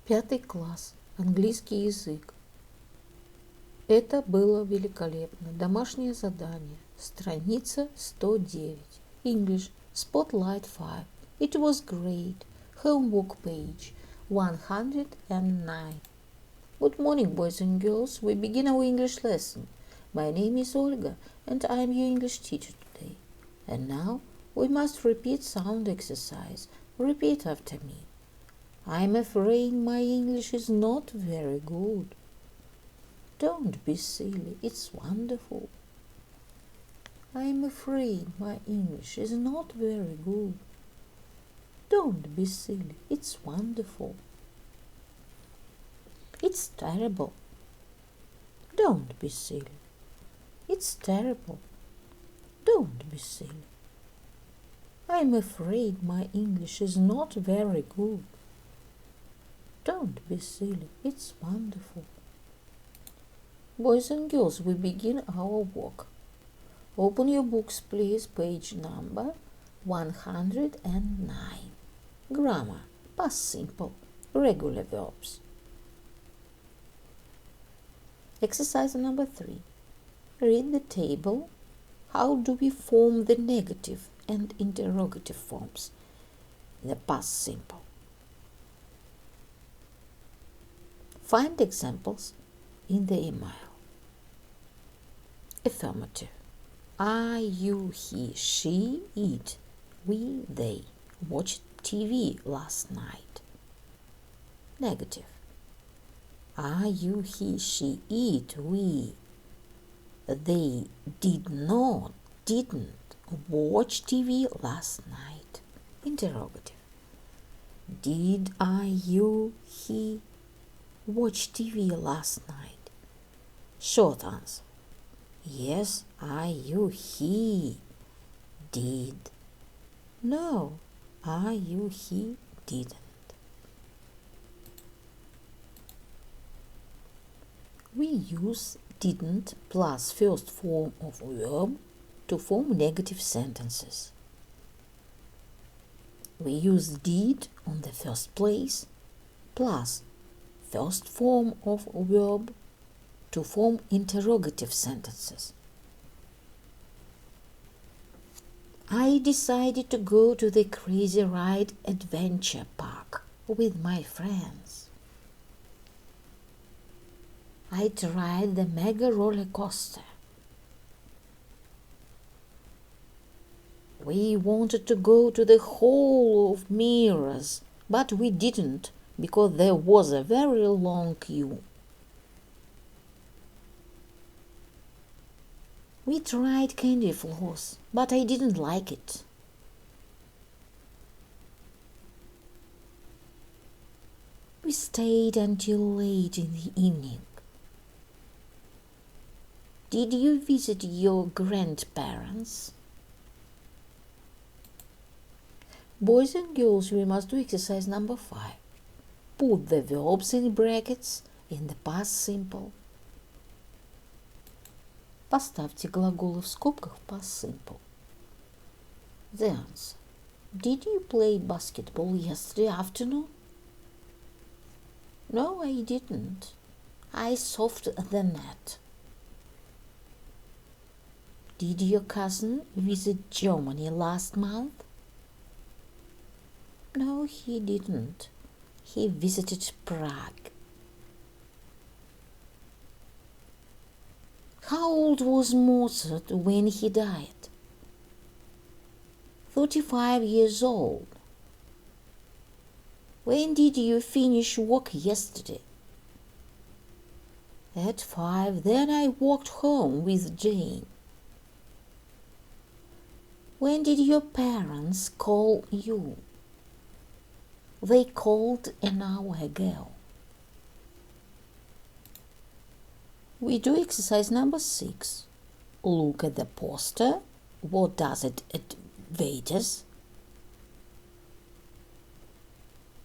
5 класс. Английский язык. Это было великолепно. Домашнее задание. Страница 109. English. Spotlight 5. It was great. Homework page 109. Good morning, boys and girls. We begin our English lesson. My name is Olga, and I am your English teacher today. And now we must repeat sound exercise. Repeat after me. I'm afraid my English is not very good. Don't be silly, it's wonderful. I'm afraid my English is not very good. Don't be silly, it's wonderful. It's terrible. Don't be silly. It's terrible. Don't be silly. I'm afraid my English is not very good. Don't be silly, it's wonderful. Boys and girls, we begin our work. Open your books, please, page number 109. Grammar, past simple, regular verbs. Exercise number 3. Read the table. How do we form the negative and interrogative forms in the past simple? Find examples in the email. Affirmative. I, you, he, she, it, we, they watched TV last night. Negative. I, you, he, she, it, we, they didn't watch TV last night. Interrogative. Did I, you, he watch TV last night? Short answer. Yes, I, you, he did. No, I, you, he didn't. We use didn't plus first form of verb to form negative sentences. We use did on the first place plus first form of verb to form interrogative sentences. I decided to go to the Crazy Ride adventure park with my friends. I tried the mega roller coaster. We wanted to go to the Hall of Mirrors, but we didn't because there was a very long queue. We tried candy floss, but I didn't like it. We stayed until late in the evening. Did you visit your grandparents? Boys and girls, we must do exercise number 5. Put the verbs in brackets in the past simple. Поставьте глаголы в скобках в past simple. The answer. Did you play basketball yesterday afternoon? No, I didn't. I solved the net. Did your cousin visit Germany last month? No, he didn't. He visited Prague. How old was Mozart when he died? 35 years old. When did you finish work yesterday? At 5. Then I walked home with Jane. When did your parents call you? They called an hour ago. We do exercise number 6. Look at the poster. What does it advertise?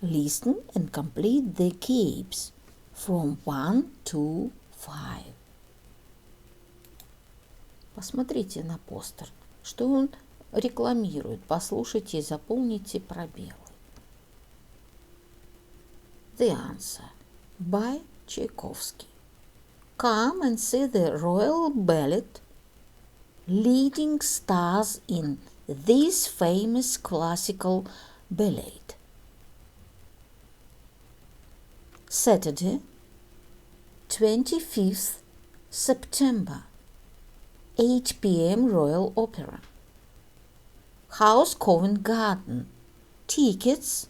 Listen and complete the keys from 1 to 5. Посмотрите на постер. Что он рекламирует? Послушайте и заполните пробелы. the answer by Tchaikovsky. Come and see the royal ballet leading stars in this famous classical ballet. Saturday, 25th September, 8 p.m. Royal Opera. House Covent Garden. Tickets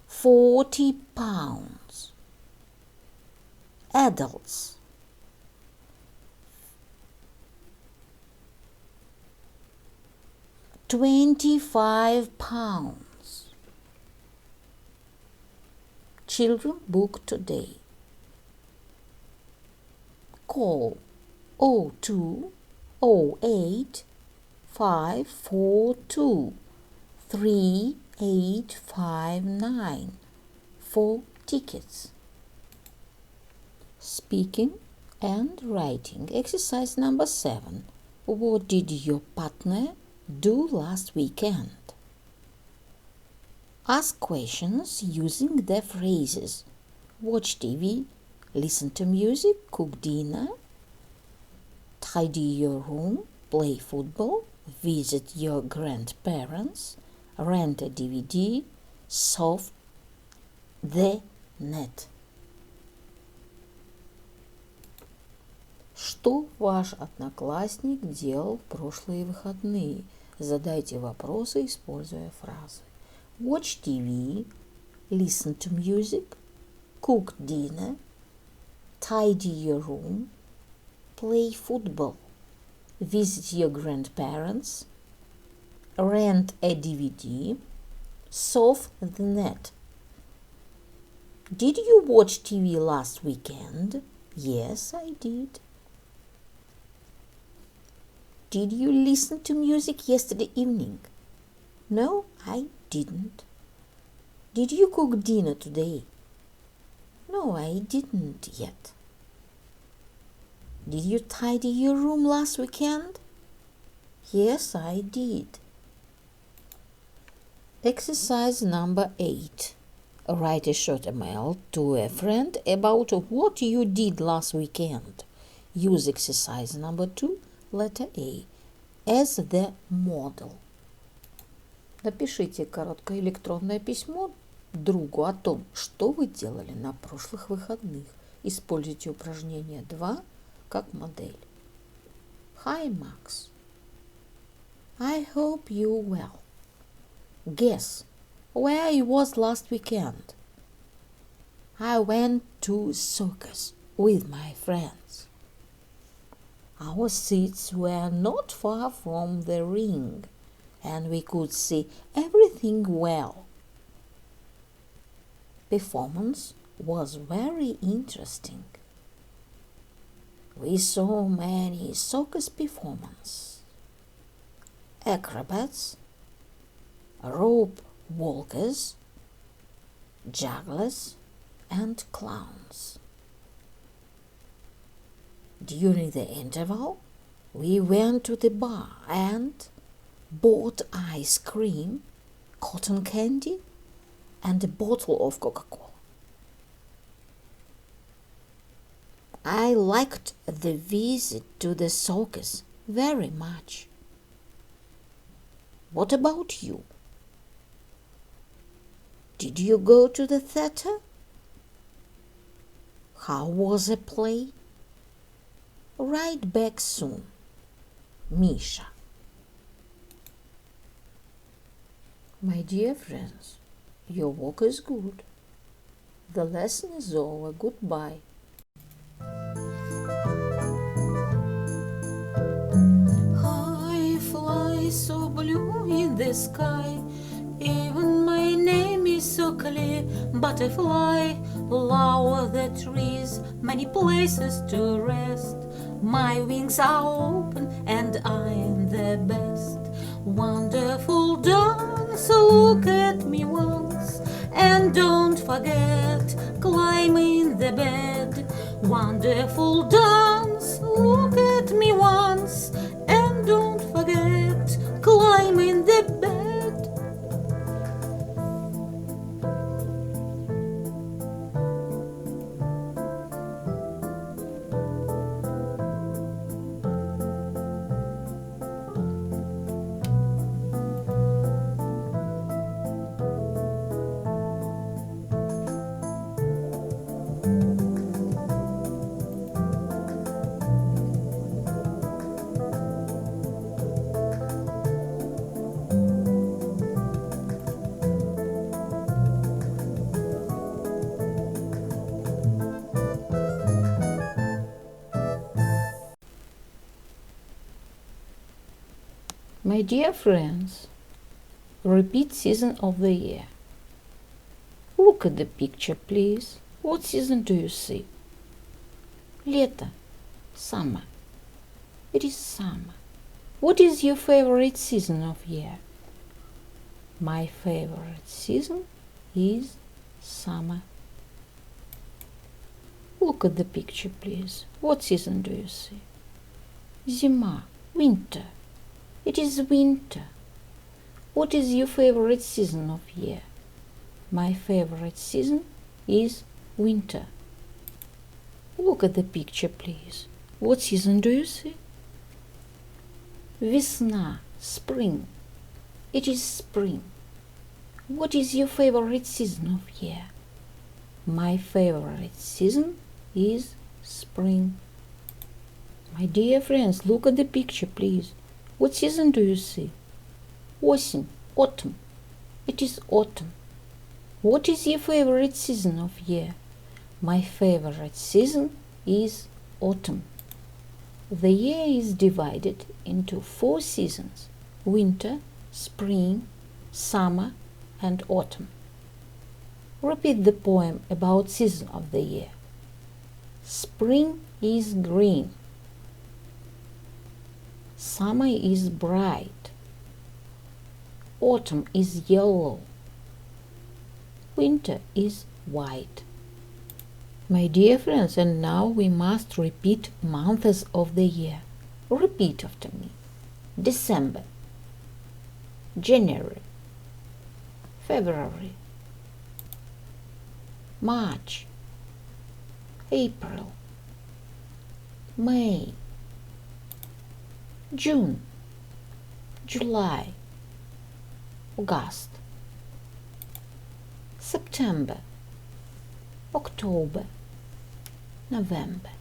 £40. Adults £25. Children book today. Call 02 08 542 3859 for tickets. Speaking and writing. Exercise number 7. What did your partner do last weekend? Ask questions using the phrases watch TV, listen to music, cook dinner, tidy your room, play football, visit your grandparents, rent a DVD, surf the net. Что ваш одноклассник делал в прошлые выходные? Задайте вопросы, используя фразы. Watch TV, listen to music, cook dinner, tidy your room, play football, visit your grandparents, rent a DVD, surf the net. Did you watch TV last weekend? Yes, I did. Did you listen to music yesterday evening? No, I didn't. Did you cook dinner today? No, I didn't yet. Did you tidy your room last weekend? Yes, I did. Exercise number 8. Write a short email to a friend about what you did last weekend. Use exercise number 2, letter A, as the model. Напишите короткое электронное письмо другу о том, что вы делали на прошлых выходных. Используйте упражнение 2 как модель. Hi, Max. I hope you're well. Guess where I was last weekend? I went to circus with my friends. Our seats were not far from the ring, and we could see everything well. Performance was very interesting. We saw many circus performances, acrobats, rope walkers, jugglers, and clowns. During the interval, we went to the bar and bought ice cream, cotton candy, and a bottle of Coca-Cola. I liked the visit to the circus very much. What about you? Did you go to the theater? How was the play? Write back soon. Misha. My dear friends, your work is good. The lesson is over. Goodbye. I fly so blue in the sky. Even my name is so clear. Butterfly, lower the trees, many places to rest. My wings are open and I am the best. Wonderful dance, look at me once, and don't forget, climb in the bed. Wonderful dance, look at me once, and don't forget, climb in the bed. My dear friends, repeat season of the year. Look at the picture, please. What season do you see? Лето. Summer. It is summer. What is your favorite season of year? My favorite season is summer. Look at the picture, please. What season do you see? Зима. Winter. It is winter. What is your favorite season of year? My favorite season is winter. Look at the picture, please. What season do you see? Весна. Spring. It is spring. What is your favorite season of year? My favorite season is spring. My dear friends, look at the picture, please. What season do you see? Осень. Autumn. It is autumn. What is your favorite season of year? My favorite season is autumn. The year is divided into 4 seasons: winter, spring, summer, and autumn. Repeat the poem about season of the year. Spring is green. Summer is bright. Autumn is yellow. Winter is white. My dear friends, and now we must repeat months of the year. Repeat after me. December, January, February, March, April, May, June, July, August, September, October, November.